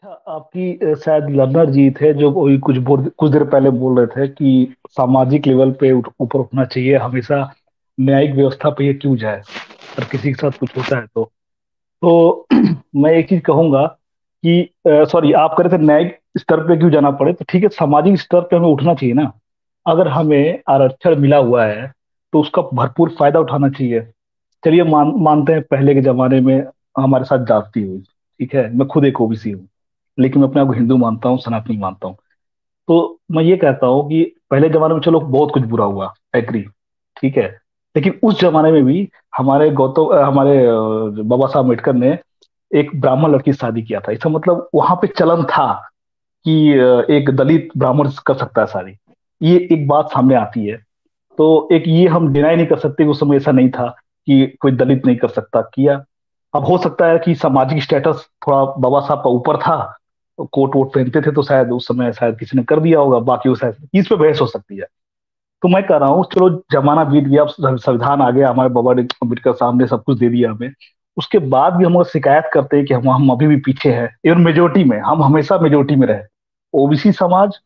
अच्छा, आपकी शायद लर्नर जी थे जो वही कुछ देर पहले बोल रहे थे कि सामाजिक लेवल पे ऊपर उठना चाहिए हमेशा। न्यायिक व्यवस्था पे ये क्यों जाए और किसी के साथ कुछ होता है तो मैं एक चीज कहूंगा कि सॉरी, आप कह रहे थे न्यायिक स्तर पे क्यों जाना पड़े, तो ठीक है, सामाजिक स्तर पे हमें उठना चाहिए ना। अगर हमें आरक्षण मिला हुआ है तो उसका भरपूर फायदा उठाना चाहिए। चलिए मानते हैं पहले के जमाने में हमारे साथ जाति हुई, ठीक है, मैं खुद एक ओबीसी हूँ, लेकिन मैं अपने आप को हिंदू मानता हूँ, सनातनी मानता हूँ। तो मैं ये कहता हूँ कि पहले जमाने में चलो बहुत कुछ बुरा हुआ, एग्री, ठीक है, लेकिन उस जमाने में भी हमारे बाबा साहब अम्बेडकर ने एक ब्राह्मण लड़की से शादी किया था। इसका मतलब वहां पे चलन था कि एक दलित ब्राह्मण कर सकता है शादी। ये एक बात सामने आती है। तो एक ये हम डिनाई नहीं कर सकते कि उस समय ऐसा नहीं था कि कोई दलित नहीं कर सकता, किया। अब हो सकता है कि सामाजिक स्टेटस थोड़ा बाबा साहब का ऊपर था, कोट वोट पहनते थे, तो शायद उस समय शायद किसी ने कर दिया होगा, बाकी वो शायद इस पे बहस हो सकती है। तो मैं कह रहा हूँ चलो, जमाना बीत गया, अब संविधान आ गया, हमारे बाबा ने अम्बेडकर साहब ने सब कुछ दे दिया हमें। उसके बाद भी हम लोग शिकायत करते हैं कि हम अभी भी पीछे हैं, इवन मेजोरिटी में हम हमेशा मेजोरिटी में रहे। ओबीसी समाज,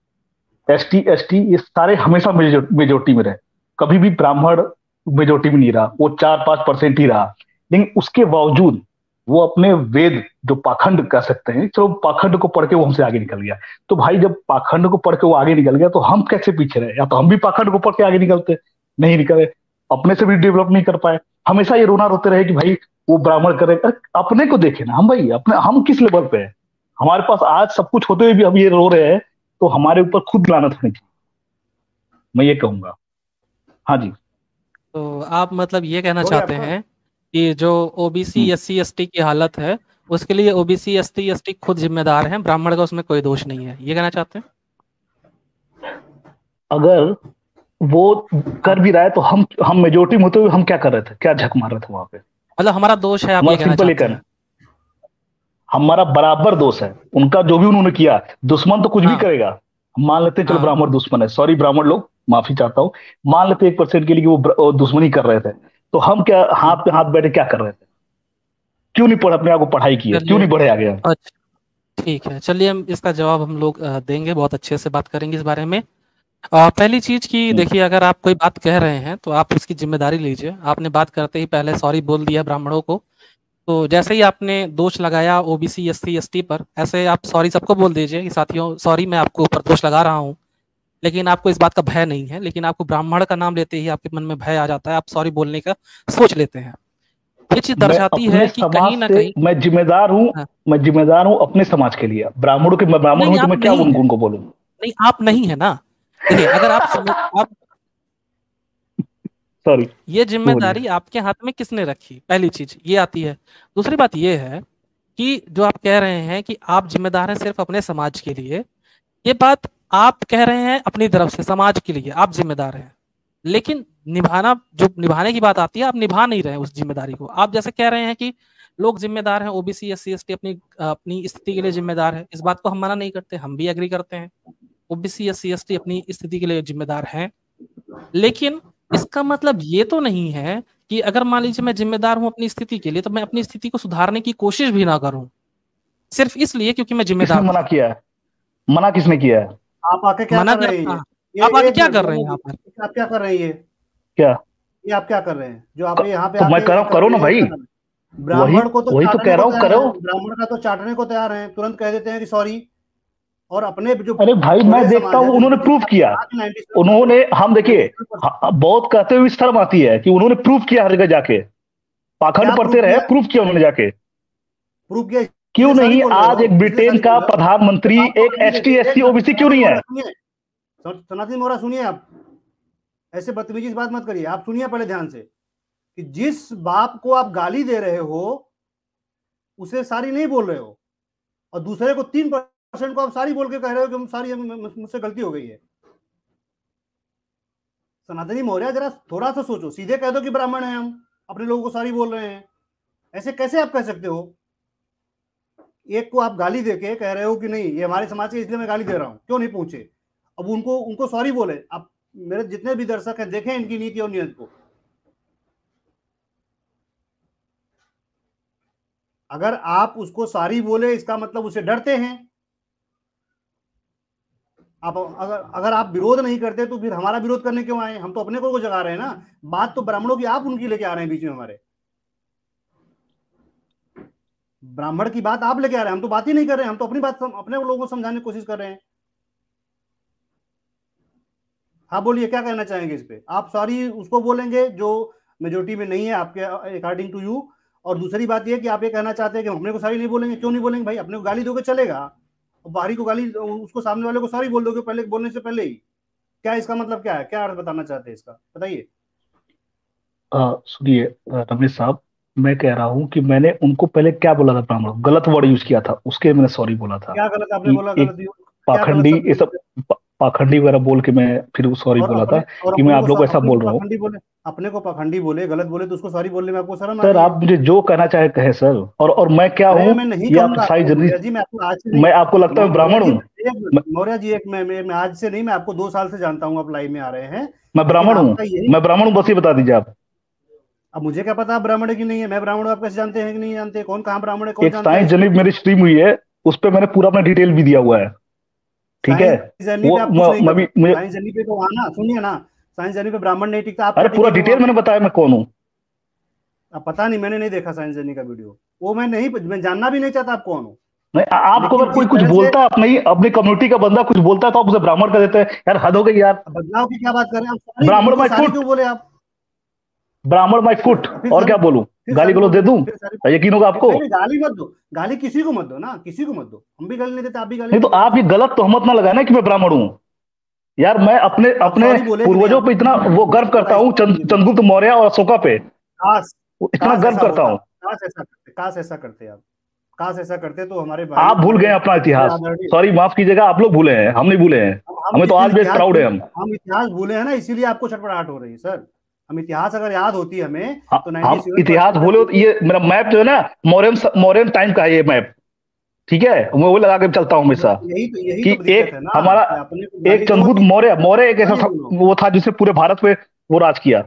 एसटी ये सारे हमेशा मेजोरिटी में रहे। कभी भी ब्राह्मण मेजोरिटी में नहीं रहा, वो 4-5% ही रहा। लेकिन उसके बावजूद वो अपने वेद, जो पाखंड कह सकते हैं, चलो पाखंड को पढ़ के वो हमसे आगे निकल गया। तो भाई जब पाखंड को पढ़ के वो आगे निकल गया तो हम कैसे पीछे रहे? या तो हम भी पाखंड को पढ़ के आगे निकलते, नहीं निकले, अपने से भी डेवलप नहीं कर पाए। हमेशा ये रोना रोते रहे कि भाई वो ब्राह्मण करे। अपने को देखे ना, हम भाई अपने हम किस लेवल पे है? हमारे पास आज सब कुछ होते हुए भी हम ये रो रहे हैं, तो हमारे ऊपर खुद लानत होनी चाहिए, मैं ये कहूंगा। हाँ जी। तो आप मतलब ये कहना हो गया चाहते आपका? हैं कि जो ओबीसी हम्म। एससी एसटी की हालत है, उसके लिए ओबीसी एसटी एसटी खुद जिम्मेदार हैं, ब्राह्मण का उसमें कोई दोष नहीं है, ये कहना चाहते हैं? अगर वो कर हाँ। भी रहा है तो हम मेजोरिटी में होते हुए हम क्या कर रहे थे, क्या झक मार रहे थे वहां पे? मतलब हमारा दोष है, आप ये हमारा कहना सिंपल ये चाहते कहना, हैं? हमारा बराबर दोष है। उनका जो भी उन्होंने किया, दुश्मन तो कुछ भी हाँ। करेगा। हम मान लेते हैं चलो हाँ। ब्राह्मण दुश्मन है, सॉरी ब्राह्मण लोग, माफी चाहता हूँ। मान लेते 1% के लिए कि वो दुश्मनी कर रहे थे, तो हम क्या हम्म। हाथ पे हाथ बैठे क्या कर रहे थे? क्यों नहीं पढ़ अपने आप को पढ़ाई किए, क्यों चलिए। नहीं बढ़े आगे हम? अच्छा। ठीक है, चलिए हम इसका जवाब हम लोग देंगे, बहुत अच्छे से बात करेंगे इस बारे में। पहली चीज की हम्म। देखिए, अगर आप कोई बात कह रहे हैं तो आप उसकी जिम्मेदारी लीजिए। आपने बात करते ही पहले सॉरी बोल दिया ब्राह्मणों को, तो जैसे ही आपने दोष लगाया ओबीसी एससी एसटी पर, ऐसे आप सॉरी सबको बोल दीजिए कि साथियों सॉरी, मैं आपको ऊपर दोष लगा रहा हूँ। लेकिन आपको इस बात का भय नहीं है, लेकिन आपको ब्राह्मण का नाम लेते ही आपके मन में भय आ जाता है, आप सॉरी बोलने का सोच लेते हैं। ये चीज मैं दर्शाती अपने है कि समाज कहीं ना से कहीं। मैं जिम्मेदार हूँ। हाँ। मैं जिम्मेदार हूँ अपने समाज के लिए। ब्राह्मणों के, मैं ब्राह्मण नहीं हूँ तो आप मैं क्या नहीं है। उनको बोलूँ? नहीं आप नहीं है ना। देखिए, अगर आप समझ आप सॉरी, ये बोलिए। जिम्मेदारी आपके हाथ में किसने रखी, पहली चीज ये आती है। दूसरी बात ये है कि जो आप कह रहे हैं कि आप जिम्मेदार हैं सिर्फ अपने समाज के लिए, ये बात आप कह रहे हैं अपनी तरफ से, समाज के लिए आप जिम्मेदार हैं। लेकिन निभाना, जो निभाने की बात आती है, आप निभा नहीं रहे हैं उस जिम्मेदारी को। आप जैसे कह रहे हैं कि लोग जिम्मेदार हैं, ओबीसी एससी एसटी अपनी अपनी स्थिति के लिए जिम्मेदार है, इस बात को हम मना नहीं करते, हम भी एग्री करते हैं। ओबीसी एससी एसटी अपनी स्थिति के लिए जिम्मेदार हैं। लेकिन इसका मतलब ये तो नहीं है कि अगर मान लीजिए मैं जिम्मेदार हूं अपनी स्थिति के लिए, तो मैं अपनी स्थिति को सुधारने की कोशिश भी ना करूं, सिर्फ इसलिए क्योंकि मैं किसने जिम्मेदार मना था। किया है? मना किसने किया है? आप आके क्या मना कर कर रहे हैं ये? आप आगे एक क्या मिनट कर रहे हैं बोलने यहाँ पर? दीजिए, आप क्या कर रहे हैं क्या? ये आप क्या कर रहे हैं जो आप यहाँ पे तो मैं आके कह रहा ये हूँ कर करो रहे ना हैं, ये भाई। कर रहे हैं? वही ब्राह्मण को तो वही तो चाटने कह को रहा हूँ, तैयार करो। है, ब्राह्मण का तो चाटने को तैयार है, तुरंत कह देते हैं कि सॉरी। और अपने जो अरे भाई मैं बड़े देखता समाज है हूँ उन्होंने जिसमें कि प्रूफ किया। कहा कि 97 उन्होंने, हम देखिए, 97%। बहुत कहते हुए शर्म आती है कि उन्होंने प्रूफ किया हर जगह जाके। क्या पाखंड प्रूव पढ़ते रहे, किया? प्रूफ किया उन्होंने जाके। प्रूव किया क्यों इसलिए सॉरी नहीं? बोल रहे आज हो, एक इसलिए ब्रिटेन सॉरी का बोल रहे हो। ये प्रधानमंत्री बात को एक सुनिए, एसटी एक एससी मिनट ओबीसी क्यों सनातन नहीं है? मोहरा सुनिए। सनातन मोहरा सुनिए, आप ऐसे बदतमीजी से बात मत करिए। आप सुनिए पहले ध्यान से कि जिस बाप को आप गाली दे रहे हो उसे सारी नहीं बोल रहे हो, और दूसरे को 3% को आप सारी बोल के कह रहे हो कि हम सारी, मुझसे गलती हो गई है। सनातनी मौर्य, जरा थोड़ा सा सोचो, सीधे कह दो कि ब्राह्मण है हम, अपने लोगों को सारी बोल रहे हैं। ऐसे कैसे आप कह सकते हो? एक को आप गाली देके कह रहे हो कि नहीं ये हमारे समाज के, इसलिए मैं गाली दे रहा हूं, क्यों नहीं पूछे? अब उनको उनको सॉरी बोले। आप मेरे जितने भी दर्शक हैं देखें इनकी नीति और नियत को। अगर आप उसको सॉरी बोले इसका मतलब उसे डरते हैं। आप अगर आप विरोध नहीं करते तो फिर हमारा विरोध करने क्यों आए? हम तो अपने को जगा रहे हैं ना। बात तो ब्राह्मणों की आप उनकी लेके आ रहे हैं बीच में हमारे। ब्राह्मण की बात आप लेके आ रहे हैं, हम तो बात ही नहीं कर रहे हैं। हम तो अपनी बात अपने लोगों को समझाने की कोशिश कर रहे हैं। हाँ बोलिए, क्या कहना चाहेंगे इस पे? आप सॉरी उसको बोलेंगे जो मेजोरिटी में नहीं है आपके अकॉर्डिंग टू यू, और दूसरी बात ये कि आप ये कहना चाहते हैं कि हम अपने को सॉरी नहीं बोलेंगे। क्यों नहीं बोलेंगे भाई? अपने को गाली दोगे चलेगा, बाहरी को गाली, उसको सामने वाले को सॉरी बोल दोगे पहले बोलने से पहले ही। क्या इसका मतलब क्या है? क्या अर्थ बताना चाहते हैं इसका, बताइए। सुनिए रमेश साहब, मैं कह रहा हूँ कि मैंने उनको पहले क्या बोला था, ब्राह्मण गलत वर्ड यूज किया था, उसके मैंने सॉरी बोला था क्या गलत आपने कि बोला? एक क्या गलत पाखंडी शब्द ये यूज सब किया? पाखंडी वगैरह बोल के मैं फिर सॉरी बोला था कि मैं आप लोग को ऐसा बोल रहा हूँ। अपने को पाखंडी बोले, गलत बोले तो उसको सॉरी बोलने में आपको शर्म आ सर रही है? आप मुझे जो कहना चाहे कहे सर, और मैं क्या अरे हूँ मैं नहीं ये आप कहूंगा सारी आपको जर्नी, मौर्य जी, मैं आपको आज से नहीं, मैं आपको लगता है मैं मौर्य ब्राह्मण जी, हूँ? मौर्य जी एक मैं आज से नहीं, मैं आपको 2 साल से जानता हूँ, आप लाइव में आ रहे हैं। मैं लेकिन ब्राह्मण हूँ, आपका यही, मैं ब्राह्मण हूँ, बस ये बता दीजिए आप। अब मुझे क्या पता आप ब्राह्मण है कि नहीं है? मैं ब्राह्मण हूँ, आप कैसे जानते हैं कि नहीं जानते? कौन कहाँ ब्राह्मण है, कौन एक जानता है साइंस इसको? जर्नी मेरी स्ट्रीम हुई है, उस पर मैंने पूरा अपना डिटेल भी दिया हुआ है, ठीक है? साइंस जर्नी वो पे आप कुछ नहीं मैं भी कर, मुझे, साइंस जर्नी पे तो आना, सुनिए ना, साइंस जर्नी पे ब्राह्मण नहीं टिकता, आप अरे क्या पूरा टिकेंगे डिटेल वहां मैंने पे? बताया मैं कौन हूँ। अब पता नहीं, मैंने नहीं देखा साइंस जर्नी का वीडियो, वो मैं जानना भी नहीं चाहता आप कौन हो। नहीं, आपको लेकिन अगर कोई जिस कुछ तरह से, बोलता है, अपनी अपनी कम्युनिटी का बंदा कुछ बोलता है तो आप उसे ब्राह्मण कर देते हैं, यार हद हो गई यार। बदलाव की क्या बात कर रहे हैं आप? सॉरी ब्राह्मण बोलते, माई सारी फुट, क्यों बोले आप? ब्राह्मण माई फुट, फिर और सारी क्या बोलूं? फिर गाली सारी गलौज बोल दे दो, दूं? फिर सारी, यकीन होगा आपको? नहीं नहीं, गाली मत दो, गाली किसी को मत दो ना, किसी को मत दो। हम भी गाली नहीं देते, आप भी गाली नहीं तो मत दो आप किसी ये को। गलत तोहमत ना लगाए ना कि मैं ब्राह्मण हूँ। यार मैं अपने अब अपने सॉरी बोले कि नहीं पूर्वजों आप? पे इतना वो गर्व मुझे करता बताइए, हूँ, सॉरी बोले कि नहीं? चंद्रगुप्त मौर्य और अशोका पे काश, इतना गर्व ऐसा करता होता, हूँ। काश ऐसा करते आप, काश ऐसा करते तो हमारे भाई, आप भूल गए हमारे अपना बड़े इतिहास, आदरणीय। सॉरी माफ कीजिएगा, आप लोग भूले हैं, हम नहीं भूले हैं। हम हमें तो जिस दिन आज भी इतिहास प्राउड है भूले, हम। हम इतिहास भूले हैं ना, इसीलिए आपको छटपटाहट हो रही है सर। हम इतिहास अगर याद होती हमें तो हम 97% इतिहास भूले हो तो ये मेरा मैप जो है ना, मौर्यन मौर्यन टाइम का है ये मैप, ठीक है? मैं वो लगा के चलता हूँ हमेशा यही कि तो दिक्कत एक है ना, हमारा कि अपने को एक गाली दो चंद्रगुप्त तो मौर्य, मौर्य एक ऐसा सॉरी बोलो। वो था जिसने पूरे भारत पे वो राज किया।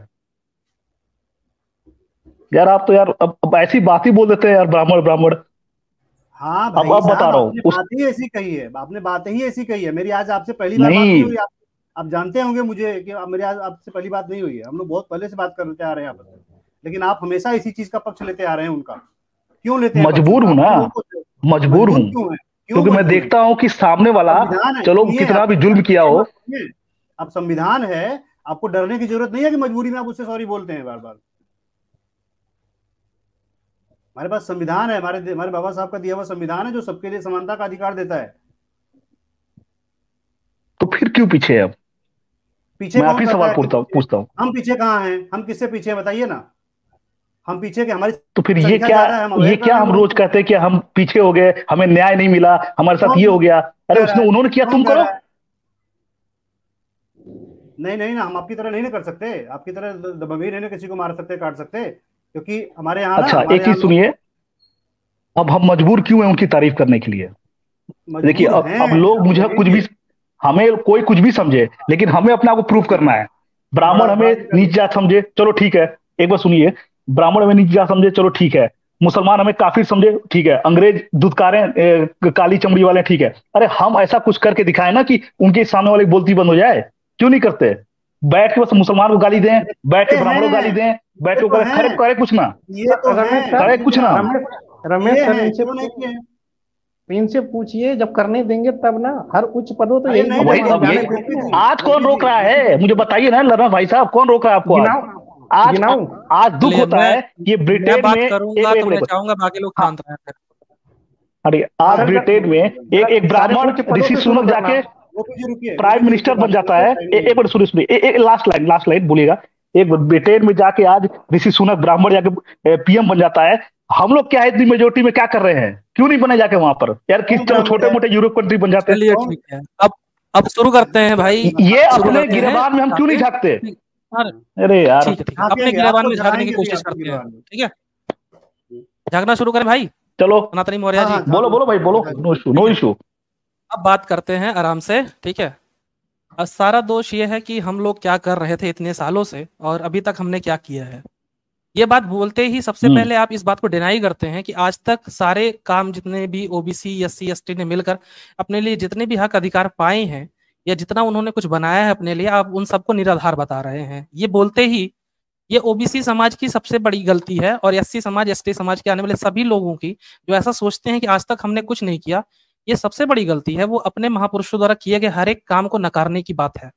यार आप तो यार अब ऐसी बात ही बोल देते हैं यार, ब्राह्मण ब्राह्मण। हाँ अब भाई बता साहब, रहा हूँ आपने उस, बात ही ऐसी कही है, आपने बात ही ऐसी कही है। मेरी आज आपसे पहली बार बात नहीं नहीं हुई। आप जानते होंगे मुझे कि मेरी आज आपसे पहली बात नहीं हुई है। हम लोग बहुत पहले से बात करते आ रहे हैं आपस में, लेकिन आप हमेशा इसी चीज का पक्ष लेते आ रहे हैं उनका। क्यों लेते हैं पक्ष मजबूर उनका? हूं आप ना, हम लोगों को मजबूर मजबूर हूं, क्यों है? क्यों क्योंकि मैं मजबूर है? देखता हूं कि सामने वाला संविधान है, चलो सुनिए, कितना आप भी जुल्म किया हो। सुनिए, अब संविधान है, आपको डरने की जरूरत नहीं है कि मजबूरी में आप उससे सॉरी बोलते हैं बार बार। हमारे पास संविधान है, हमारे बाबा साहब का दिया हुआ संविधान है, जो सबके लिए समानता का अधिकार देता है। तो फिर क्यों पीछे है अब? पीछे मैं आप कौन ही कहता सवाल है कि पूछता हूँ पीछे? पूछता हूँ हम पीछे कहाँ हैं? हम किससे पीछे हैं बताइए ना। हम पीछे के, हमारी तो फिर संख्या ज्यादा है, हम ये अवेयर कर क्या रहे हैं हम लोगों रोज को। कहते हैं कि हम पीछे हो गए, हमें न्याय नहीं मिला, हमारे साथ ये कौन हो गया? अरे कह रहा उसने है? उन्होंने किया, कौन तुम कह करो। रहा है? नहीं नहीं ना, हम आपकी तरह नहीं ना कर सकते। आपकी तरह दबंगई नहीं ना किसी को मार सकते, काट सकते, क्योंकि अच्छा एक हमारे यहाँ चीज लोग सुनिए, अब हम मजबूर क्यों हैं उनकी तारीफ करने के लिए? देखिए मजबूर अब हैं, लोग अब मुझे कुछ रहेंगे। भी, हमें कोई कुछ भी समझे, लेकिन हमें अपने आप को प्रूव करना है। ब्राह्मण बड़ा बड़ा हमें दिक्कत नीच है। जात समझे, चलो ठीक है, एक बार सुनिए। ब्राह्मण हमें नीच जात समझे, चलो ठीक है। मुसलमान हमें काफिर समझे, ठीक है। अंग्रेज दुत्कारें काली चमड़ी वाले, ठीक है। अरे हम ऐसा कुछ करके दिखाएं ना कि उनके सामने वाले की बोलती बंद हो जाए। क्यों नहीं करते? बैठ के बस मुसलमान को गाली दें, बैठ के ये ब्राह्मणों को गाली हैं, दें, बैठ ये के तो करे, खरे हैं, करे कुछ ना, ये तो रमेश हैं, सर, करे किए कुछ थे ना। आप। रमेश किए रमेश सर, हैं, क्यों नहीं किए हैं? इनसे पूछिए, जब करने देंगे तब ना। हर उच्च पदों तो अरे यही नहीं बोलते वही हैं, नहीं, हम अब जाने यही, थोड़ी हैं। आज कौन रोक रहा गोपी है? जी मुझे बताइए ना लर्नर भाई साहब, कौन रोक रहा है आपको आज? गिनाओ, आज गिनाऊं? आज दुख चलिए, होता है कि मैं ब्रिटेन में बात एक करूंगा एक तो मैं मिनट, चाहूंगा बाकी लोग हाँ, शांत रहें। अरे आज हाँ, सर ब्रिटेन में एक सारे ब्राह्मण उच्च पदों ऋषि से शुरू सुनक करना। जाके गोपी प्राइम जी रुकिए, मिनिस्टर बन बात जाता कीजिए, है। टाइम नहीं एक है। मिनट सुनिए सुनिए, लास्ट लाइन बोलिएगा। एक ब्रिटेन में जाके आज ऋषि सुनक ब्राह्मण जाके पीएम बन जाता है। हम लोग क्या है, इतनी मेजोरिटी में क्या कर रहे हैं? क्यों नहीं बने जाके वहां पर यार? किस, कौन चलो ब्राह्मण छोटे है? मोटे यूरोप कंट्री बन जाते। चलिए कौन? ठीक है, अब शुरू करते हैं भाई। ये शुरू अपने करते हैं, गिरेबान में हम क्यों नहीं झांकते झांकते? ठीक। हाँ, अरे यार, ठीक है, अपने झांकेंगे, गिरेबान आपको में झांकने की झड़ाएंगे भी कोशिश आपके करते हैं। गिरबान में। ठीक है, झांकना शुरू करें भाई। चलो सनातनी मौर्य हाँ जी, हाँ, झांक बोलो लो, बोलो भाई बोलो, झांक लो। नो इशू ठीक नो है, इशू। अब बात करते हैं आराम से। ठीक है, सारा दोष ये है कि हम लोग क्या कर रहे थे इतने सालों से और अभी तक हमने क्या किया है। ये बात बोलते ही सबसे हम्म। पहले आप इस बात को डिनाई करते हैं कि आज तक सारे काम जितने भी ओबीसी एससी एसटी ने मिलकर अपने लिए जितने भी हक अधिकार पाए हैं या जितना उन्होंने कुछ बनाया है अपने लिए, आप उन सबको निराधार बता रहे हैं। ये बोलते ही ये ओबीसी समाज की सबसे बड़ी गलती है, और एससी समाज एसटी समाज के आने वाले सभी लोगों की जो ऐसा सोचते हैं कि आज तक हमने कुछ नहीं किया, ये सबसे बड़ी गलती है। वो अपने महापुरुषों द्वारा किए गए हर एक काम को नकारने की बात है,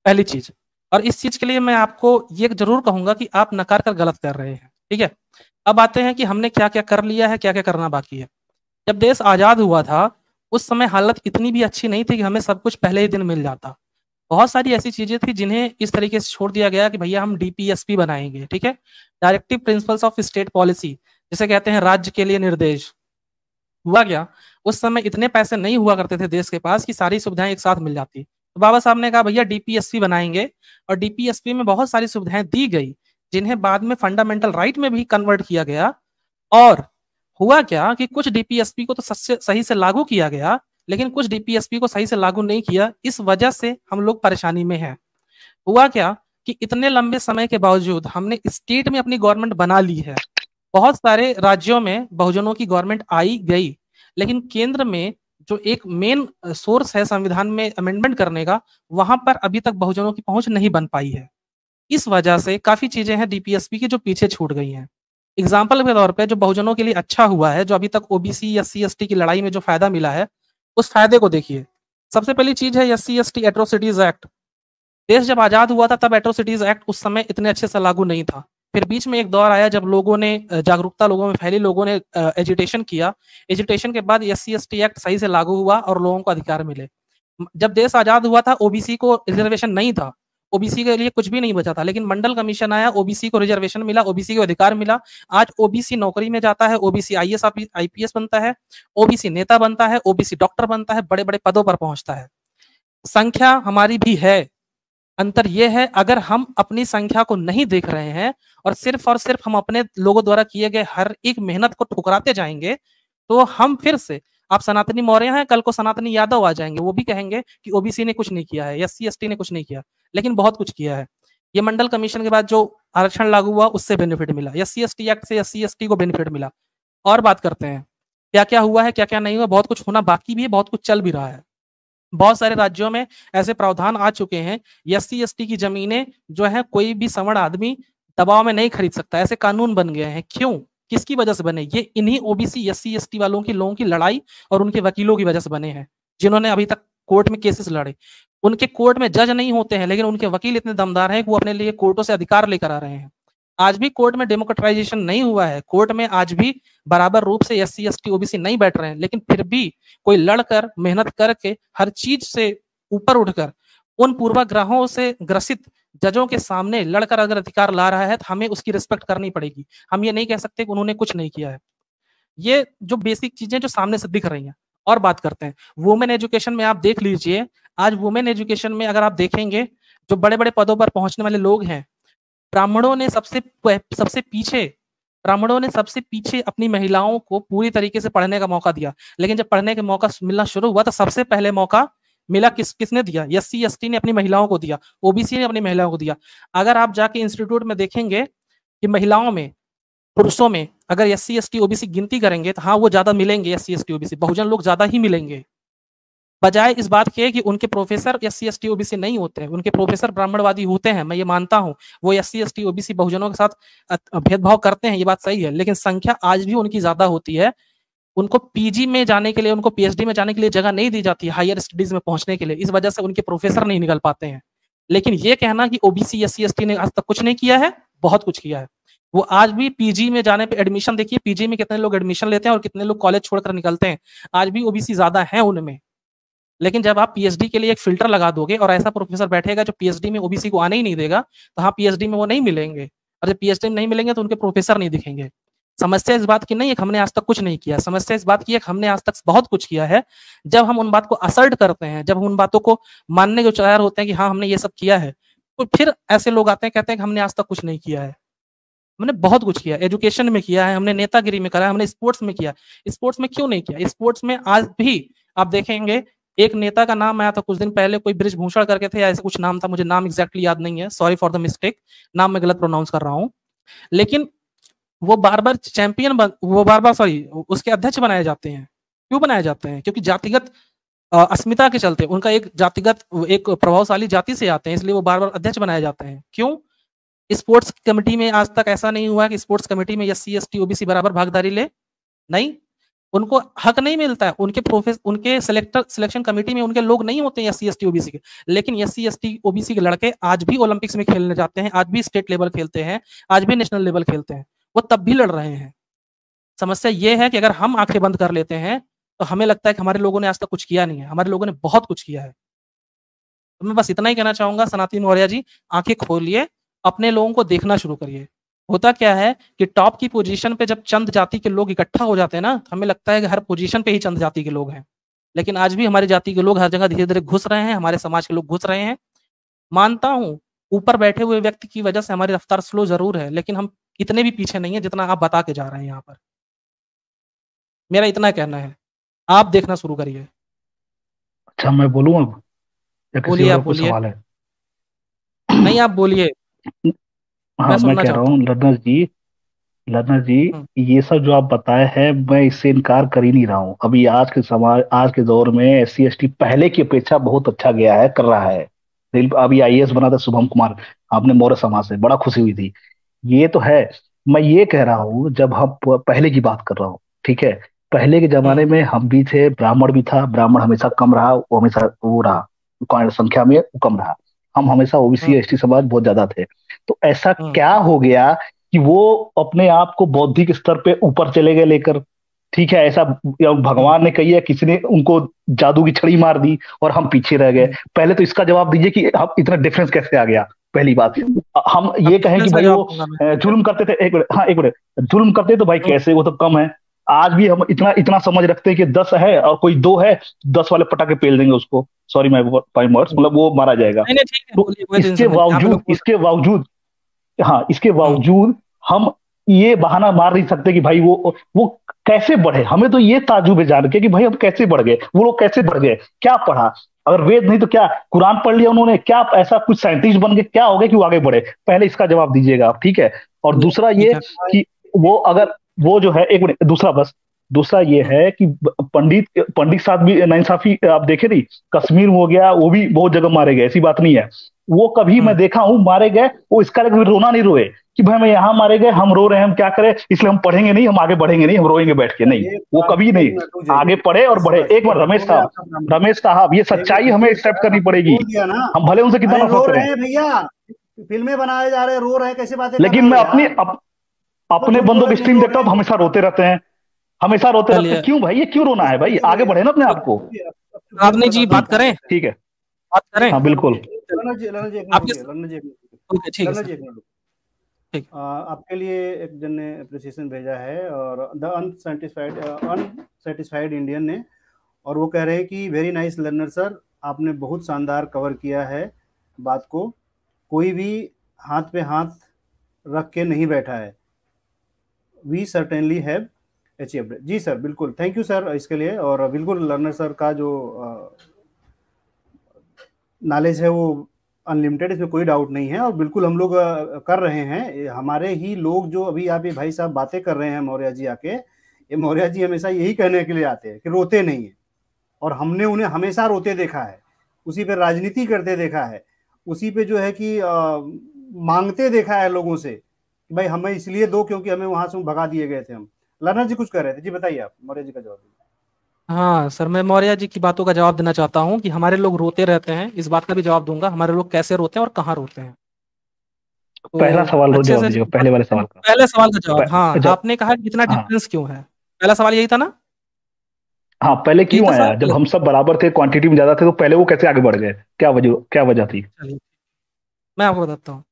पहली चीज। और इस चीज के लिए मैं आपको ये जरूर कहूंगा कि आप नकार कर गलत कर रहे हैं, ठीक है। अब आते हैं कि हमने क्या क्या कर लिया है, क्या क्या करना बाकी है। जब देश आजाद हुआ था उस समय हालत इतनी भी अच्छी नहीं थी कि हमें सब कुछ पहले ही दिन मिल जाता। बहुत सारी ऐसी चीजें थी जिन्हें इस तरीके से छोड़ दिया गया कि भैया हम डीपीएसपी बनाएंगे, ठीक है, directive principles of state policy, जिसे कहते हैं राज्य के लिए निर्देश। हुआ क्या, उस समय इतने पैसे नहीं हुआ करते थे देश के पास कि सारी सुविधाएं एक साथ मिल जाती। तो बाबा साहब ने कहा भैया डीपीएसपी बनाएंगे, और डीपीएसपी में बहुत सारी सुविधाएं दी गई जिन्हें बाद में फंडामेंटल राइट में भी कन्वर्ट किया गया। और हुआ क्या कि कुछ डीपीएसपी को तो सही से लागू किया गया, लेकिन कुछ डीपीएसपी को सही से लागू नहीं किया। इस वजह से हम लोग परेशानी में हैं। हुआ क्या कि इतने लंबे समय के बावजूद हमने स्टेट में अपनी गवर्नमेंट बना ली है, बहुत सारे राज्यों में बहुजनों की गवर्नमेंट आई गई, लेकिन केंद्र में जो एक मेन सोर्स है संविधान में अमेंडमेंट करने का, वहां पर अभी तक बहुजनों की पहुंच नहीं बन पाई है। इस वजह से काफी चीजें हैं डीपीएसपी की जो पीछे छूट गई हैं। एग्जाम्पल के तौर पे जो बहुजनों के लिए अच्छा हुआ है, जो अभी तक ओबीसी एससी एसटी की लड़ाई में जो फायदा मिला है, उस फायदे को देखिए। सबसे पहली चीज है एससी एसटी एट्रोसिटीज एक्ट। देश जब आजाद हुआ था तब एट्रोसिटीज एक्ट उस समय इतने अच्छे से लागू नहीं था। फिर बीच में एक दौर आया जब लोगों ने जागरूकता लोगों में फैली, लोगों ने एजिटेशन किया। एजिटेशन के बाद एससी एसटी एक्ट सही से लागू हुआ और लोगों को अधिकार मिले। जब देश आजाद हुआ था ओबीसी को रिजर्वेशन नहीं था, ओबीसी के लिए कुछ भी नहीं बचा था, लेकिन मंडल कमीशन आया, ओबीसी को रिजर्वेशन मिला, ओबीसी को अधिकार मिला। आज ओबीसी नौकरी में जाता है, ओबीसी आईएएस आईपीएस बनता है, ओबीसी नेता बनता है, ओबीसी डॉक्टर बनता है, बड़े बड़े पदों पर पहुंचता है। संख्या हमारी भी है, अंतर यह है अगर हम अपनी संख्या को नहीं देख रहे हैं और सिर्फ हम अपने लोगों द्वारा किए गए हर एक मेहनत को ठुकराते जाएंगे, तो हम फिर से, आप सनातनी मौर्य हैं, कल को सनातनी यादव आ जाएंगे, वो भी कहेंगे कि ओबीसी ने कुछ नहीं किया है, एससी एसटी ने कुछ नहीं किया, लेकिन बहुत कुछ किया है। ये मंडल कमीशन के बाद जो आरक्षण लागू हुआ उससे बेनिफिट मिला, एससी एसटी एक्ट से एससी एसटी को बेनिफिट मिला। और बात करते हैं क्या क्या हुआ है, क्या क्या नहीं हुआ। बहुत कुछ होना बाकी भी है, बहुत कुछ चल भी रहा है। बहुत सारे राज्यों में ऐसे प्रावधान आ चुके हैं, एससी एसटी की जमीनें जो है कोई भी सवर्ण आदमी दबाव में नहीं खरीद सकता, ऐसे कानून बन गए हैं। क्यों, किसकी वजह से बने? ये इन्हीं ओबीसी एससी एसटी वालों की, लोगों की लड़ाई और उनके वकीलों की वजह से बने हैं, जिन्होंने अभी तक कोर्ट में केसेस लड़े। उनके कोर्ट में जज नहीं होते हैं, लेकिन उनके वकील इतने दमदार हैं कि वो अपने लिए कोर्टों से अधिकार लेकर आ रहे हैं। आज भी कोर्ट में डेमोक्रेटाइजेशन नहीं हुआ है, कोर्ट में आज भी बराबर रूप से एससी एसटी ओबीसी नहीं बैठ रहे हैं, लेकिन फिर भी कोई लड़कर मेहनत करके हर चीज से ऊपर उठकर उन पूर्वाग्रहों से ग्रसित जजों के सामने लड़कर अगर अधिकार ला रहा है तो हमें उसकी रिस्पेक्ट करनी पड़ेगी। हम ये नहीं कह सकते कि उन्होंने कुछ नहीं किया है। ये जो बेसिक चीजें जो सामने से दिख रही हैं। और बात करते हैं वुमेन एजुकेशन में, आप देख लीजिए आज वुमेन एजुकेशन में अगर आप देखेंगे जो बड़े बड़े पदों पर पहुंचने वाले लोग हैं, ब्राह्मणों ने सबसे पीछे अपनी महिलाओं को पूरी तरीके से पढ़ने का मौका दिया। लेकिन जब पढ़ने का मौका मिलना शुरू हुआ तो सबसे पहले मौका मिला किसने दिया? एससी एसटी ने अपनी महिलाओं को दिया, ओबीसी ने अपनी महिलाओं को दिया। अगर आप जाके इंस्टीट्यूट में देखेंगे कि महिलाओं में, पुरुषों में अगर एससी एसटी ओबीसी गिनती करेंगे तो हाँ वो ज्यादा मिलेंगे, एससी एसटी ओबीसी बहुजन लोग ज्यादा ही मिलेंगे। बजाय इस बात के कि उनके प्रोफेसर एससी एसटी ओबीसी नहीं होते हैं, उनके प्रोफेसर ब्राह्मणवादी होते हैं, मैं ये मानता हूं। वो एससी एसटी ओबीसी बहुजनों के साथ भेदभाव करते हैं, ये बात सही है, लेकिन संख्या आज भी उनकी ज्यादा होती है। उनको पीजी में जाने के लिए, उनको पीएचडी में जाने के लिए जगह नहीं दी जाती, हायर स्टडीज में पहुंचने के लिए। इस वजह से उनके प्रोफेसर नहीं निकल पाते हैं। लेकिन ये कहना कि ओबीसी एससी एसटी ने आज तक कुछ नहीं किया है, बहुत कुछ किया है। वो आज भी पीजी में जाने पे एडमिशन देखिए, पीजी में कितने लोग एडमिशन लेते हैं और कितने लोग कॉलेज छोड़कर निकलते हैं। आज भी ओबीसी ज्यादा है उनमें। लेकिन जब आप पीएचडी के लिए एक फिल्टर लगा दोगे और ऐसा प्रोफेसर बैठेगा जो पीएचडी में ओबीसी को आने ही नहीं देगा, तो हाँ पीएचडी में वो नहीं मिलेंगे, और जब पीएचडी में नहीं मिलेंगे तो उनके प्रोफेसर नहीं दिखेंगे। समस्या इस बात की नहीं है कि हमने आज तक कुछ नहीं किया, समस्या इस बात की है कि हमने आज तक बहुत कुछ किया है। जब हम उन बात को असर्ट करते हैं, जब हम उन बातों को मानने के तैयार होते हैं कि हाँ हमने ये सब किया है, तो फिर ऐसे लोग आते हैं कहते हैं कि हमने आज तक कुछ नहीं किया है। हमने बहुत कुछ किया, एजुकेशन में किया है, हमने नेतागिरी में करा है, हमने स्पोर्ट्स में किया। स्पोर्ट्स में क्यों नहीं किया? स्पोर्ट्स में आज भी आप देखेंगे एक नेता का नाम आया था कुछ दिन पहले, कोई बृजभूषण करके थे, ऐसे कुछ नाम था, मुझे नाम एग्जैक्टली याद नहीं है, सॉरी फॉर द मिस्टेक, नाम मैं गलत प्रोनाउंस कर रहा हूं। लेकिन वो बार बार चैंपियन वो बार बार सॉरी उसके अध्यक्ष बनाए जाते हैं। क्यों बनाए जाते हैं? क्योंकि जातिगत अस्मिता के चलते, उनका एक जातिगत एक प्रभावशाली जाति से आते हैं, इसलिए वो बार बार अध्यक्ष बनाए जाते हैं। क्यों? स्पोर्ट्स कमेटी में आज तक ऐसा नहीं हुआ कि स्पोर्ट्स कमेटी में एससी एसटी ओबीसी बराबर भागीदारी ले, नहीं, उनको हक नहीं मिलता है। उनके सिलेक्शन कमेटी में उनके लोग नहीं होते हैं एससी एसटी ओबीसी के, लेकिन एससी एसटी ओबीसी के लड़के आज भी ओलंपिक्स में खेलने जाते हैं, आज भी स्टेट लेवल खेलते हैं, आज भी नेशनल लेवल खेलते हैं, वो तब भी लड़ रहे हैं। समस्या ये है कि अगर हम आंखें बंद कर लेते हैं तो हमें लगता है कि हमारे लोगों ने आज तक कुछ किया नहीं है। हमारे लोगों ने बहुत कुछ किया है। तो मैं बस इतना ही कहना चाहूंगा, सनातन मौर्य जी, आंखें खोलिए, अपने लोगों को देखना शुरू करिए। होता क्या है कि टॉप की पोजीशन पे जब चंद जाति के लोग इकट्ठा हो जाते हैं ना, तो हमें लगता है कि हर पोजीशन पे ही चंद जाति के लोग हैं, लेकिन आज भी हमारी जाति के लोग हर जगह धीरे धीरे घुस रहे हैं, हमारे समाज के लोग घुस रहे हैं। मानता हूं ऊपर बैठे हुए व्यक्ति की वजह से हमारी रफ्तार स्लो जरूर है, लेकिन हम इतने भी पीछे नहीं है जितना आप बता के जा रहे हैं यहाँ पर। मेरा इतना कहना है, आप देखना शुरू करिए। अच्छा, मैं बोलूँ अब या किसी बोलिए, और आप का कोई बोलिए। सवाल है? नहीं, आप बोलिए, हाँ, मैं मैं सुनना कह रहा चाहता हूँ। हूँ लर्नर जी, हम्म, ये सब जो आप बताए हैं मैं इससे इनकार कर ही नहीं रहा हूँ। अभी आज के समाज, आज के दौर में एससी एसटी पहले की अपेक्षा बहुत अच्छा गया है, कर रहा है। अभी आईएएस बना था शुभम कुमार, आपने मौर्य समाज से, बड़ा खुशी हुई थी। ये तो है। मैं ये कह रहा हूँ, जब हम पहले की बात कर रहा हूँ, ठीक है, पहले के जमाने हम्म, में हम भी थे, ब्राह्मण भी था, ब्राह्मण हमेशा कम रहा, वो हमेशा वो रहा, संख्या में वो कम रहा। हम हमेशा ओबीसी हम्म, एसटी समाज बहुत ज्यादा थे। तो ऐसा हम्म, क्या हो गया कि वो अपने आप को बौद्धिक स्तर पे ऊपर चले गए लेकर? ठीक है, ऐसा या हम्म, भगवान ने कही है, किसी ने उनको जादू की छड़ी मार दी और हम पीछे रह गए? हम्म। पहले तो इसका जवाब दीजिए कि हम इतना डिफरेंस कैसे आ गया। पहली बात, हम अब ये कहें कि डिफरेंस का भाई जवाब वो दूंगा मैं। जुल्म करते थे, एक मिनट, हाँ एक मिनट, जुल्म करते तो भाई हम्म, कैसे, वो तो कम है। आज भी हम इतना इतना समझ रखते हैं कि 10 है और कोई 2 है, 10 वाले पटाखे पेल देंगे उसको, सॉरी माय वर्ड्स, हम्म। मतलब वो मारा जाएगा। नहीं नहीं, ठीक है, तो बोलिए, कोई टेंशन नहीं, आप लोग बोल इसके सकते बावजूद, हाँ, इसके हैं। बावजूद हम ये बहाना मार नहीं सकते कि भाई वो कैसे बढ़े। हमें तो ये ताजुब है जान के कि भाई हम कैसे बढ़ गए, वो लोग कैसे बढ़ गए, क्या पढ़ा? अगर वेद नहीं तो क्या कुरान पढ़ लिया उन्होंने, क्या ऐसा कुछ साइंटिस्ट बन गए, क्या हो गया कि वो आगे बढ़े? पहले इसका जवाब दीजिएगा आप, ठीक है। और चलिए, दूसरा ठीक ये है। कि वो अगर वो जो है, एक मिनट, दूसरा बस, दूसरा ये हम्म, है कि पंडित पंडित साहब भी नाइंसाफी आप देखे नहीं? कश्मीर में हो गया, वो भी बहुत जगह मारे गए, ऐसी बात नहीं है। वो कभी मैं हम्म। देखा हूं मारे गए, वो इसका कभी रोना नहीं रोए कि भाई मैं यहाँ मारे गए, हम रो रहे हैं, हम क्या करें, इसलिए हम पढ़ेंगे नहीं, हम आगे बढ़ेंगे नहीं, हम रोएंगे बैठ के, नहीं। एक वो बात, कभी एक नहीं, मिनट रुक जाइए। आगे पढ़े और बस बढ़े। बस, एक बार रमेश हो गया साहब, आपका काम। ये एक मिनट सच्चाई हमें रुकिए एक्सेप्ट सर, करनी हमने पड़ेगी, बोल दिया ना। हम भले उनसे कितना अरे रो नफरत रहे करें। हैं भैया, फिल्में बनाए जा रहे हैं, रो रहे हैं, कैसे बातें कर लेकिन रहे हो मैं अपनी यार? तो अपने झूठ बंदों बोलो की कि नहीं स्ट्रीम रो देखता रहे हूँ तो हैं। हमेशा रोते रहते हैं, हमेशा रोते रहते हैं। चलिए, क्यों भाई, ये क्यों रोना है भाई? आगे रुकिए, बढ़े ना अपने आप को। रुकिए, अब चुप है, राधनी मैं जी बताता हूँ बात क्या करें, करते हैं। ठीक है, बात एक करें। हाँ मिनट बिल्कुल। रुकिए, चलिए, ललन जी एक मिनट आपके रुकिए, ललन जी एक मिनट रुकिए, ओके, ठीक है ललन सर, जी एक मिनट रुकिए। ठीक। आपके लिए एक जन ने अप्रिसिएशन भेजा है, और द अनसेटिस्फाइड इंडियन ने, और वो कह रहे हैं कि वेरी नाइस लर्नर सर, आपने बहुत शानदार कवर किया है बात को, कोई भी हाथ पे हाथ रख के नहीं बैठा है। We certainly have achieved. जी सर, बिल्कुल, थैंक यू सर इसके लिए। और बिल्कुल लर्नर सर का जो नॉलेज है वो अनलिमिटेड, इसमें कोई डाउट नहीं है, और बिल्कुल हम लोग कर रहे हैं। हमारे ही लोग जो अभी आप ये भाई साहब बातें कर रहे हैं मौर्य जी आके, ये मौर्य जी हमेशा यही कहने के लिए आते हैं कि रोते नहीं है, और हमने उन्हें हमेशा रोते देखा है, उसी पे राजनीति करते देखा है, उसी पे जो है कि मांगते देखा है लोगों से कि भाई हमें इसलिए दो क्योंकि हमें वहां से भगा दिए गए थे हम। लर्नर जी कुछ कह रहे थे, जी बताइए, आप मौर्य जी का जवाब दीजिए। हाँ सर, मैं मौर्य जी की बातों का जवाब देना चाहता हूँ कि हमारे लोग रोते रहते हैं, इस बात का भी जवाब दूंगा, हमारे लोग कैसे रोते हैं और कहाँ रोते हैं। पहला तो सवाल रो अच्छे जवाब से दीजिएगा, बात पहले वाले करते हैं। सवाल का। पहले सवाल का जवाब, हाँ, जब, आपने कहा कि इतना हाँ डिफरेंस क्यों है, पहला सवाल यही था ना, हाँ, पहले यही क्यों था आया? जब सवाल। हम सब बराबर थे, क्वांटिटी में ज्यादा थे, तो पहले वो कैसे आगे बढ़ गए? क्या वजह थी? चलिए, मैं आपको बताता हूँ।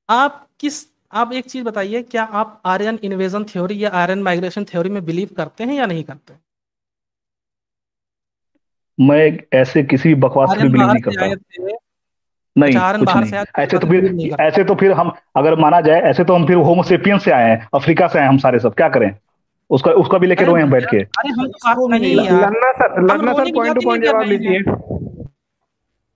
आप किस आप एक चीज बताइए, क्या आप आर्यन इन्वेजन थ्योरी या आर्यन माइग्रेशन थ्योरी में बिलीव करते हैं या नहीं करते? मैं ऐसे किसी भी बकवास में आर्यन बिलीव बाहर नहीं से करता। आए थे। नहीं, अच्छा, आर्यन कुछ बाहर नहीं। से आए थे, इस बात में बिलीव नहीं करते? ऐसे तो फिर हम, अगर माना जाए ऐसे, तो हम फिर होमोसेपियंस से आए हैं, अफ्रीका से आए हैं हम सारे सब, क्या करें? उसका उसका भी लेके अरे रोए हम बैठ भैया, के। अरे हम तो इसको भी नहीं नहीं ला, यार, हम लर्नर सर रोने की पॉइंट बात टू ही नहीं पॉइंट कर जवाब रहे हैं। दीजिए।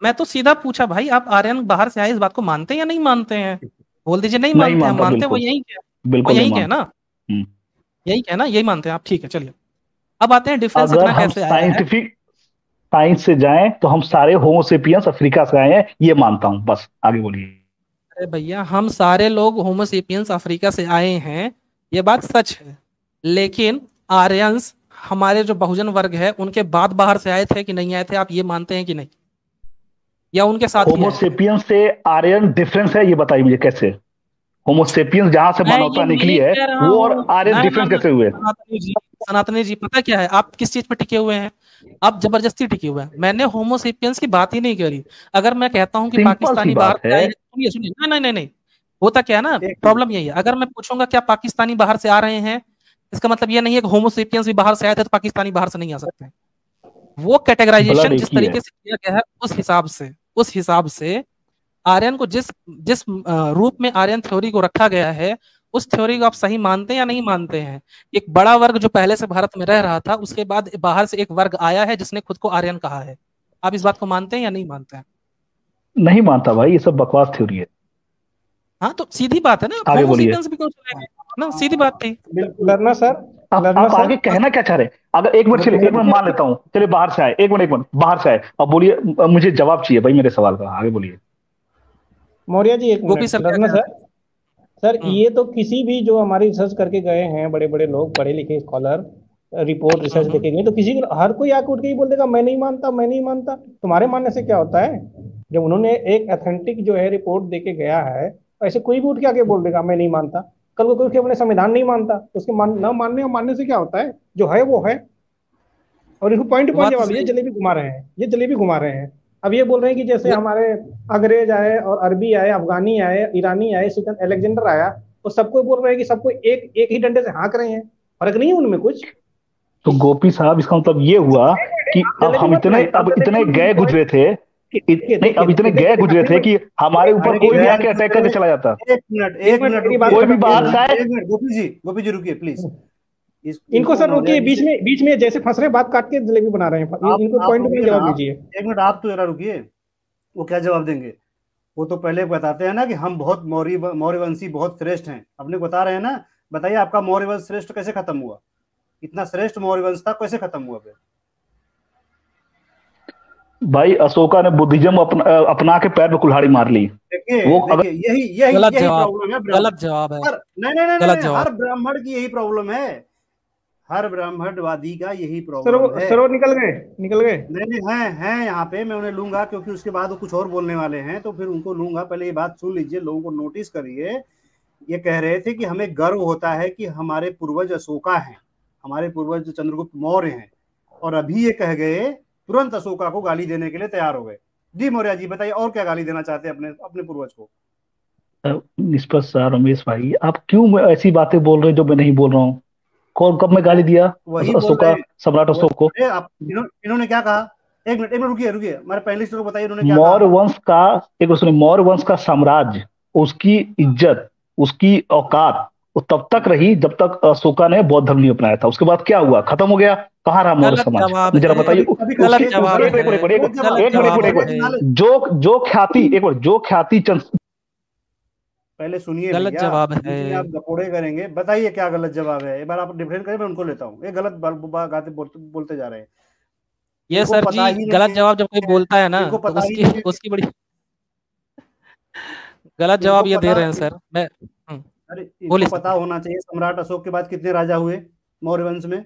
मैं तो सीधा पूछा भाई, आप आर्यन बाहर से आए इस बात को मानते हैं या नहीं मानते हैं? बोल दीजिए नहीं नहीं मानते, हम मानता, मानते हैं, वो बिल्कुल, यही क्या, वो बिल्कुल नहीं यही क्या है मानता। ना। हम्म। यही है ना, यही मानते हैं आप, ठीक है चलिए। अब आते हैं डिफरेंस अगर इतना हम कैसे आया है। साइंस से जाएं तो हम सारे होमोसेपियंस अफ्रीका से आए हैं, ये मानता हूं। बस आगे बोलिए। अरे भैया, हम सारे लोग होमोसेपियंस अफ्रीका से आए हैं, ये बात सच है। लेकिन आर्यंस, हमारे जो बहुजन वर्ग है, उनके बाद बाहर से आए थे कि नहीं आए थे, आप ये मानते हैं कि नहीं, या उनके साथ ही आए थे? होमोसेपियंस से आर्यन डिफरेंस है, ये बताइए मुझे कैसे। होमोसेपियंस जहां से मैं ये मानवता निकली नहीं है, कह रहा वो हूँ। और आर्यन ना ना डिफरेंस ना कैसे हुए? सनातनी जी, सनातनी जी, पता क्या है आप किस चीज पे टिके हुए हैं? आप जबरदस्ती टिके हुए हैं। मैंने होमोसेपियंस की बात ही नहीं करी। अगर मैं कहता हूँ कि सिंपल सी पाकिस्तानी बाहर बात से है। आए हैं, सुनिए सुनिए, नहीं नहीं नहीं नहीं, होता क्या है ना, एक मिनट। प्रॉब्लम यही है। अगर मैं पूछूंगा क्या पाकिस्तानी बाहर से आ रहे हैं, इसका मतलब ये नहीं है कि होमोसेपियंस भी बाहर से आए थे तो पाकिस्तानी बाहर से नहीं आ सकते हैं। वो ब्लड कैटेगराइजेशन एक जिस ही है। तरीके से किया गया है, उस हिसाब से आर्यन को जिस जिस रूप में आर्यन थ्योरी को रखा गया है, उस थ्योरी को आप सही मानते हैं या नहीं मानते हैं? एक बड़ा वर्ग जो पहले से भारत में रह रहा था, उसके बाद बाहर से एक वर्ग आया है जिसने खुद को आर्यन कहा है। आप इस बात को मानते हैं या नहीं मानते हैं? नहीं मानता भाई, ये सब बकवास थ्योरी है। हाँ, तो सीधी बात है ना, आप आगे बोलिए। होमोसेपियंस भी क्यों चले गए? ना, सीधी बात थी। बिल्कुल। लड़ना सर, आप लड़ना आप सर। आगे कहना क्या चाह रहे हैं? अगर एक मिनट, चलिए एक मिनट मान लेता हूँ, चलिए बाहर से आए, एक मिनट बाहर से आए, अब बोलिए। मुझे जवाब चाहिए भाई मेरे सवाल का, आगे बोलिए। मौर्य जी एक गोपी मिनट, सर क्या लड़ना कह रहे सर। सर हैं? ये तो किसी भी जो हमारी रिसर्च करके गए हैं, बड़े बड़े लोग, पढ़े लिखे स्कॉलर, रिपोर्ट रिसर्च हम्म। लेके गए, तो किसी को, हर कोई आके उठ के ही बोल देगा मैं नहीं मानता, मैं नहीं मानता। तुम्हारे मानने से क्या होता है? जब उन्होंने एक अथेंटिक जो है रिपोर्ट देके गया है, ऐसे कोई भी उठ के आके बोल देगा मैं नहीं मानता। कल को कोई उठ के अपने संविधान नहीं मानता, तो उसके न मानने और मानने से क्या होता है? जो है वो है। और इसको पॉइंट टू तो पॉइंट बात तो जवाब, ये सही है। जलेबी घुमा रहे हैं, ये जलेबी घुमा रहे हैं। अब ये बोल रहे हैं कि जैसे ये हमारे अंग्रेज आए और अरबी आए, अफगानी आए, ईरानी आए, सिकंदर अलेक्जेंडर आया, तो सबको बोल रहे हैं कि सबको एक एक ही डंडे से हाँक रहे हैं। फर्क नहीं है उनमें कुछ। तो गोपी साहब, इसका मतलब ये हुआ कि अब जलेबी हम मत इतने बनाइए, आप अब इतने जलेबी गए पॉइंट। गुजरे थे देखिए नहीं, देखिए अब इतने देखिए गए देखिए गुजरे थे कि हमारे ऊपर अरे कोई भी गैर आके अटैक करके गुजरे। चला जाता। एक एक मिनट मिनट मेरी बात कोई रुकिए। भी खत्म बात होने का है। एक मिनट गोपी जी रुकिए प्लीज। दीजिए। इनको इनको सर मौर्य रोकिए, जी से बीच में जैसे फंस रहे हैं, बात काट के जलेबी बना रहे हैं। इनको आप पॉइंट रुकिए में ना, जवाब आप दीजिए। एक मिनट, आप तो जरा रुकिए। वो क्या जवाब देंगे? वो तो पहले बताते हैं ना कि हम बहुत मौर्यवंशी बहुत श्रेष्ठ हैं, अपने को बता रहे हैं ना। बताइए आपका मौर्यवंश श्रेष्ठ कैसे खत्म हुआ? इतना श्रेष्ठ मौर्यवंश था, कैसे खत्म हुआ फिर? भाई अशोका ने बुद्धिज्म अपना के पैर में कुल्हाड़ी मार ली। देखिए वो अगर देखिए, यही यही गलत यही जवाब, प्रॉब्लम है ब्राह्मण। गलत जवाब है, हर नहीं नहीं नहीं नहीं गलत नहीं, जवाब। हर ब्राह्मण की यही प्रॉब्लम है। हर ब्राह्मणवादी का यही सर प्रॉब्लम वो है। सर वो निकल गए, निकल गए। नहीं नहीं, हैं यहाँ पे, मैं उन्हें लूंगा क्योंकि उसके बाद वो कुछ और बोलने वाले हैं, तो फिर उनको लूंगा। पहले ये बात सुन लीजिए, लोगों को नोटिस करिए। ये कह रहे थे कि हमें गर्व होता है कि हमारे पूर्वज अशोका हैं, हमारे पूर्वज चंद्रगुप्त मौर्य हैं, और अभी ये कह गए, तुरंत अशोका को गाली देने के लिए तैयार हो गए। जी मौर्य जी बताइए, और क्या गाली देना चाहते हैं अपने अपने पूर्वज को? निष्पक्ष सर, रमेश भाई, आप क्यों ऐसी बातें बोल रहे हैं जो मैं नहीं बोल रहा हूँ? कौन, कब मैं मैं गाली दिया वही बोल रहे अशोका, हैं। सम्राट अशोक को? अरे आप, इन्होंने क्या कहा? एक मिनट रुकिए रुकिए, हमारे पैनलिस्ट को बताइए इन्होंने क्या मौर्य कहा। वंश का, एक बार सुनिए, मौर्य वंश का साम्राज्य, उसकी इज्जत, उसकी औकात वो तब तक रही जब तक अशोका ने बौद्ध धर्म नहीं अपनाया था। उसके बाद क्या हुआ? खत्म हो गया। कहाँ रहा मौर्य गलत समाज? जवाब मुझे जरा है, बताइए। कभी गलत उसके जवाब एक है, मिनट, एक मिनट, गलत एक मिनट, एक जवाब मिनट, एक है, मिनट। जो ख्याति, एक मिनट, जो ख्याति चंद, पहले सुनिए गलत भैया, जवाब है। बीच में आप गपोड़े करेंगे। बताइए क्या गलत जवाब है, एक बार आप डिफरेंट करें, मैं उनको लेता हूँ। ये गलत गाते बोलते जा रहे हैं। ये इनको सर पता जी, ही नहीं गलत है, जवाब जब कोई बोलता है ना, इनको तो पता ही उसकी नहीं है, उसकी बड़ी गलत इनको जवाब ये दे पता, रहे हैं सर। मैं अरे इनको बोलिए पता सर। होना चाहिए सम्राट अशोक के बाद कितने राजा हुए मौर्य वंश में।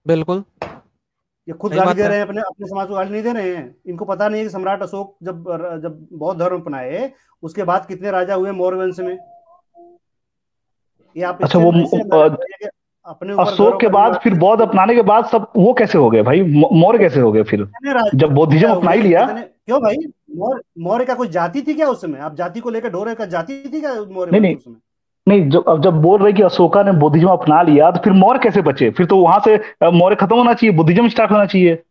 बिल्कुल ये खुद सही गाली बात दे है। रहे हैं, अपने अपने समाज को गाली नहीं दे रहे हैं। इनको पता नहीं है कि सम्राट अशोक जब जब बौद्ध धर्म अपनाए, उसके बाद कितने राजा हुए मौर्य वंश में। ये आप अच्छा इससे वो इससे अंदाजा लगाइए कि अपने ऊपर गर्व अशोक के करने बाद फिर वाले बौद्ध अपनाने के बाद सब वो कैसे हो गए भाई? मौर्य कैसे हो गए फिर, कितने राजा जब बौद्धिज्म अपना ही हुए, लिया? कितने क्यों भाई? मौर्य मौर्य का कोई जाति थी क्या उस समय? आप जाति को लेकर ढो रहे, का जाति थी क्या मौर्य नहीं वंश नहीं उस समय? नहीं, जो अब जब बोल रहे कि अशोका ने बुद्धिज्म अपना लिया, तो फिर मौर्य कैसे बचे? फिर तो वहां से मौर्य खत्म होना चाहिए, बुद्धिज्म स्टार्ट होना चाहिए।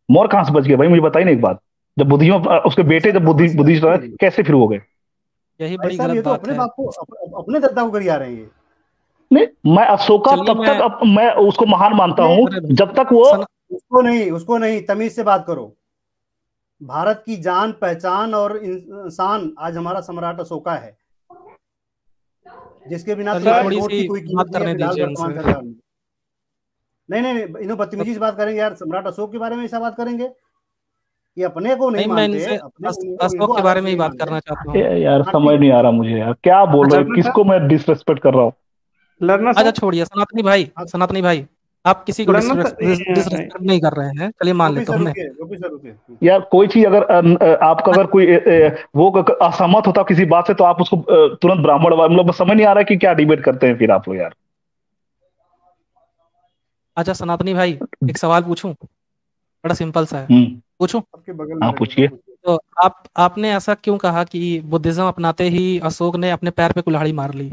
मौर्य कहाँ से बच गए भाई? मुझे बताइए ना एक बात। जब बुद्धिज्म उसके भाई बेटे साहब जब कहाँ से बुद्धिज्म बचे? कैसे फिर हो गए? यही भाई बड़ी साहब गलत ये तो बात अपने है। बाप को अपने दद्दा को करी आ रहे हैं ये। नहीं, मैं अशोका चलिए तब तक मैं मैं उसको महान मानता अपने, हूं अरे भाई जब तक वो, सन उसको नहीं, तमीज से बात करो। भारत की जान पहचान और इंसान आज हमारा सम्राट अशोका है। जिसके बिना चलिए तुम्हारे थोड़ी वोट की सी कोई कीमत बात नहीं है करने फिलहाल दीजिए वर्तमान इनसे। सरकार में। नहीं, इन्हों बदतमीजी से बात करेंगे यार, सम्राट अशोक के बारे में ऐसा बात करेंगे? ये अपने को नहीं नहीं, मैं मानते, इनसे अपने इनको अशोक के बारे आदर्श में ही नहीं बात मानते। करना चाहता हूँ। यार हाँ समझ ठीक नहीं आ रहा मुझे यार, क्या बोल रहे हो, लर्नर किसको सर, मैं डिसरेस्पेक्ट कर रहा हूँ? लर्नर अच्छा सर, छोड़िए सनातनी भाई, आप किसी को लर्नर डिसरेस्पेक्ट नहीं कर रहे हैं, चलिए मान गोपी लेता सर हूँ मैं। रुकिए, गोपी सर रुकिए। यार कोई चीज अगर आपका अगर कोई वो असहमत होता किसी बात से, तो आप उसको तुरंत ब्राह्मण, मतलब समझ नहीं आ रहा है कि क्या डिबेट करते हैं फिर आप लोग यार। अच्छा सनातनी भाई, एक सवाल पूछूं, बड़ा सिंपल सा है, हम्म। पूछूं? आपके बगल में हाँ रख देता हूँ, पूछिए। पूछिए। तो आपने ऐसा क्यों कहा कि बुद्धिज्म अपनाते ही अशोक ने अपने पैर पे कुल्हाड़ी मार ली?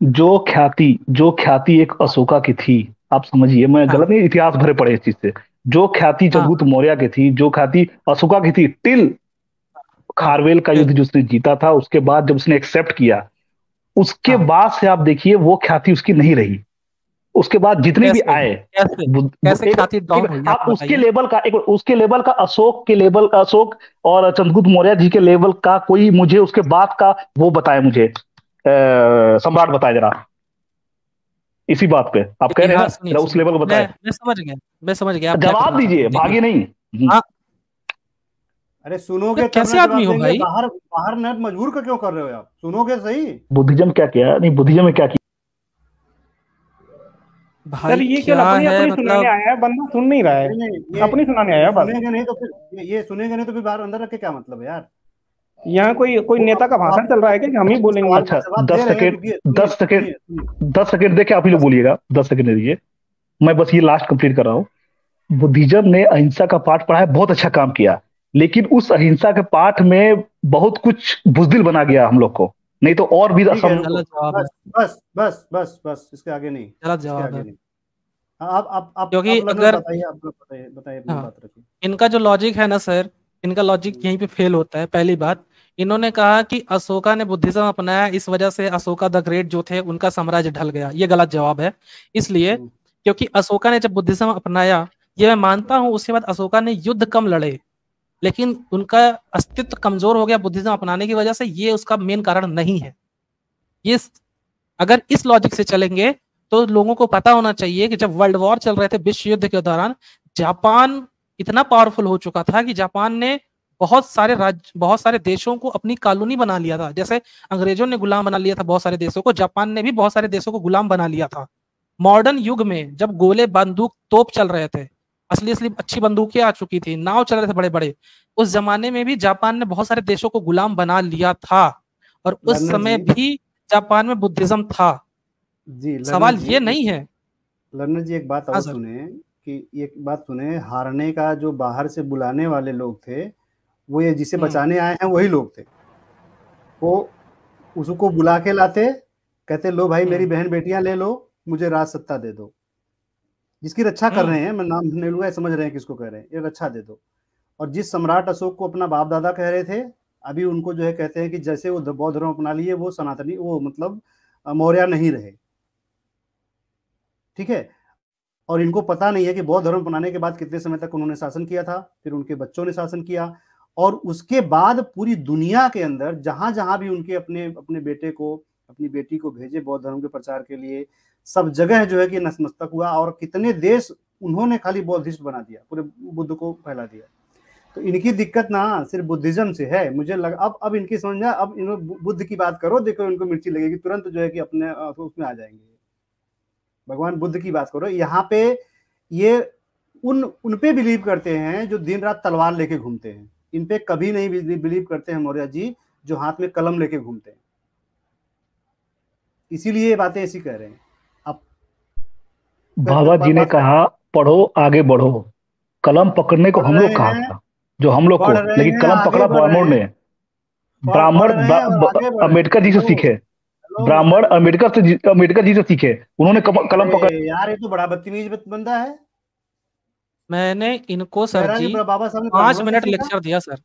जो ख्याति एक अशोका की थी, आप समझिए, मैं हाँ गलत नहीं, इतिहास भरे पड़े इस चीज से। जो ख्याति हाँ चंद्रगुप्त मौर्य की थी, जो ख्याति अशोका की थी, टिल हाँ। खारवेल का युद्ध फिर जो उसने जीता था, उसके बाद जब उसने एक्सेप्ट किया, उसके हाँ, बाद से आप देखिए वो ख्याति उसकी नहीं रही। उसके बाद जितने भी कैसे आए, कैसे कैसे एक ख्याति डाउन हुई, आप आप उसके बताइए। लेवल का, एक उसके लेवल का, अशोक के लेवल, अशोक और चंद्रगुप्त मौर्य जी के लेवल का कोई मुझे उसके बाद का वो बताए, मुझे सम्राट बताए जरा, इसी बात पे आप कह रहे हैं ना, इतिहास सुनिए जरा उस सुनिए, लेवल को मैं बताए। मैं समझ गया, मैं समझ गया आप क्या जवाब करना चाहते दीजिए, हैं, देखिए। भागी नहीं। हाँ, अरे तो सुनोगे तब ना कैसे आदमी जवाब हो देंगे, भाई? बाहर बाहर नेट मजबूर का क्यों कर रहे हो आप? सुनोगे सही। बुद्धिज्म क्या किया, नहीं बुद्धिज्म में क्या किया? भाई सर ये केवल क्या अपनी है अपनी सुनाने मतलब, आया है, बंदा सुन नहीं रहा है, नहीं नहीं, अपनी सुनाने ये आया है बस। सुनेंगे नहीं तो फिर ये सुनेंगे नहीं तो फिर बाहर अंदर रख के क्या मतलब है यार? यहाँ कोई कोई वो नेता का भाषण आप चल रहा है कि हम ही बोलेंगे? सवाल का अच्छा जवाब दे दस रहे हैं, सेकेंड रुकिए, सुनिए 10 सेकेंड, सुनिए सुनिए। 10 सेकेंड देके आप ही लोग बस बोलिएगा, 10 सेकेंड दे दीजिए। मैं बस ये लास्ट कंप्लीट कर रहा हूँ। बुद्धिज्म ने अहिंसा का पाठ पढ़ाया, बहुत अच्छा काम किया, लेकिन उस अहिंसा के पाठ में बहुत कुछ बुजदिल बना गया हम लोग को, नहीं तो और भी ठीक है, रुको। गलत जवाब है, बस बस बस बस बस, इसके आगे नहीं, गलत इसके जवाब आगे है। नहीं। हाँ, क्योंकि आप लर्नर अगर, बताइए, आप बताइए, बताइए अपनी हाँ, बात रखिए। इनका जो लॉजिक है ना सर, इनका लॉजिक यहीं पे फेल होता है। पहली बात, इन्होंने कहा कि अशोका ने बुद्धिज्म अपनाया, इस वजह से अशोका द ग्रेट जो थे उनका साम्राज्य ढल गया। ये गलत जवाब है। इसलिए हम्म, क्योंकि अशोका ने जब बुद्धिज्म अपनाया, ये मैं मानता हूं, उसके बाद अशोका ने युद्ध कम लड़े, लेकिन उनका अस्तित्व कमजोर हो गया बुद्धिज्म अपनाने की वजह से। ये उसका मेन कारण नहीं है। ये, अगर इस लॉजिक से चलेंगे तो लोगों को पता होना चाहिए कि जब वर्ल्ड वॉर चल रहे थे, विश्व युद्ध के दौरान, जापान इतना पावरफुल हो चुका था कि जापान ने बहुत सारे देशों को अपनी कॉलोनी बना लिया था। जैसे अंग्रेजों ने गुलाम बना लिया था बहुत सारे देशों को, जापान ने भी बहुत सारे देशों को गुलाम बना लिया था। मॉडर्न युग में जब गोले, बंदूक, तोप चल रहे थे, असली असली अच्छी बंदूकें आ चुकी थी, नाव चल रहे थे बड़े बड़े, उस जमाने में भी जापान ने बहुत सारे देशों को गुलाम बना लिया था। और उस लर्नर समय जी, भी जापान में बुद्धिज्म था। जी लर्नर सवाल जी, ये नहीं है। लर्नर जी एक बात हाँ और सर। सुने, कि एक बात सुने, हारने का जो बाहर से बुलाने वाले लोग थे, वो ये जिसे बचाने आए हैं वही लोग थे। वो उसको बुला के लाते, कहते लो भाई मेरी बहन बेटियां ले लो, मुझे राज सत्ता दे दो, जिसकी रक्षा कर रहे हैं, मैं नाम नहीं लूंगा, समझ रहे हैं किसको कह रहे हैं, ये रक्षा दे दो। और जिस सम्राट अशोक को अपना बाप दादा कह रहे थे, अभी उनको जो है कहते हैं कि जैसे वो बौद्ध धर्म अपना लिए, वो सनातनी, वो मतलब मौर्य नहीं रहे। ठीक है। और इनको पता नहीं है कि बौद्ध धर्म अपनाने के बाद कितने समय तक उन्होंने शासन किया था, फिर उनके बच्चों ने शासन किया, और उसके बाद पूरी दुनिया के अंदर जहां जहां भी उनके अपने अपने बेटे को, अपनी बेटी को भेजे बौद्ध धर्म के प्रचार के लिए, सब जगह जो है कि नतमस्तक हुआ, और कितने देश उन्होंने खाली बौद्धिस्ट बना दिया, पूरे बुद्ध को फैला दिया। तो इनकी दिक्कत ना सिर्फ बुद्धिज्म से है, मुझे लगा अब इनकी समझ में, अब इन बुद्ध की बात करो, देखो इनको मिर्ची लगेगी तुरंत, जो है कि अपने उसमें आ जाएंगे। भगवान बुद्ध की बात करो, यहाँ पे ये उन पे बिलीव करते हैं जो दिन रात तलवार लेके घूमते हैं, इन पे कभी नहीं बिलीव करते हैं मौर्य जी, जो हाथ में कलम लेके घूमते हैं। इसीलिए ये बातें ऐसी कह रहे हैं आप। बाबा जी ने बात कहा पढ़ो आगे बढ़ो, कलम पकड़ने को पढ़ हम रहे लोग कहा हैं, था, जो हम लोग को, पढ़ रहे लेकिन हैं, कलम आगे पकड़ा बढ़ रहे ब्राह्मण हैं, ने। ब्राह्मण पढ़ रहे हैं और आगे बढ़ रहे हैं। अम्बेडकर जी से हेलो सीखे, हेलो ब्राह्मण मिस्टर, अम्बेडकर जी से सीखे, उन्होंने कलम पकड़ा। अरे यार ये तो बड़ा बदतमीज बंदा है, मैंने इनको कह सर रहा है जी कि बाबा साहब ने 5 ब्राह्मणों से मिनट सीखा। लेक्चर दिया सर।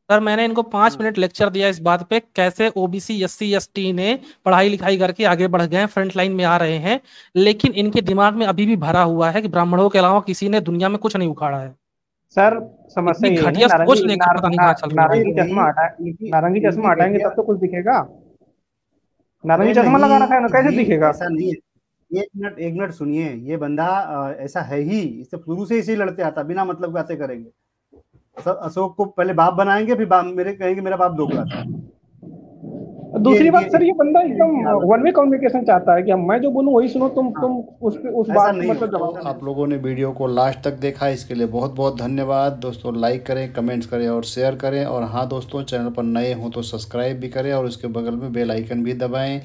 सर मैंने इनको 5 मिनट लेक्चर दिया इस बात पे, कैसे ओबीसी एससी एसटी ने पढ़ाई लिखाई करके आगे बढ़ गए हैं, फ्रंट लाइन में आ रहे हैं, लेकिन इनके दिमाग में अभी भी भरा हुआ है कि ब्राह्मणों के अलावा किसी ने दुनिया में कुछ नहीं उखाड़ा है। सर समस्या इतनी ये है, घटिया सोच लेकर पता नहीं कहाँ चल रहे अरे हैं। नारंगी भाई चश्मा इनकी नारंगी इनकी चश्मा हटाएंगे घटिया, तब तो कुछ दिखेगा। नारंगी अरे चश्मा लगा रखा है ना, कैसे नहीं, दिखेगा? ऐसा नहीं है। एक मिनट सुनिए, ये बंदा ऐसा है ही, इससे शुरू से इसी लड़ते आता, बिना मतलब बातें करेंगे। अशोक को पहले बाप बनाएंगे, फिर बाप मेरे कहेंगे मेरा बाप दोगला था। दूसरी बात सर, ये बंदा एकदम इनकी हालत वन वे कम्युनिकेशन चाहता है कि मैं जो बोलूं वही सुनो, हाँ, उस ऐसा बात को नहीं मतलब होता। जवाब। आप लोगों ने वीडियो को लास्ट तक देखा, इसके लिए बहुत बहुत धन्यवाद दोस्तों। लाइक करें, कमेंट्स करें और शेयर करें। और हाँ दोस्तों, चैनल पर नए हों तो सब्सक्राइब भी करें और उसके बगल में बेल आइकन भी दबाएं।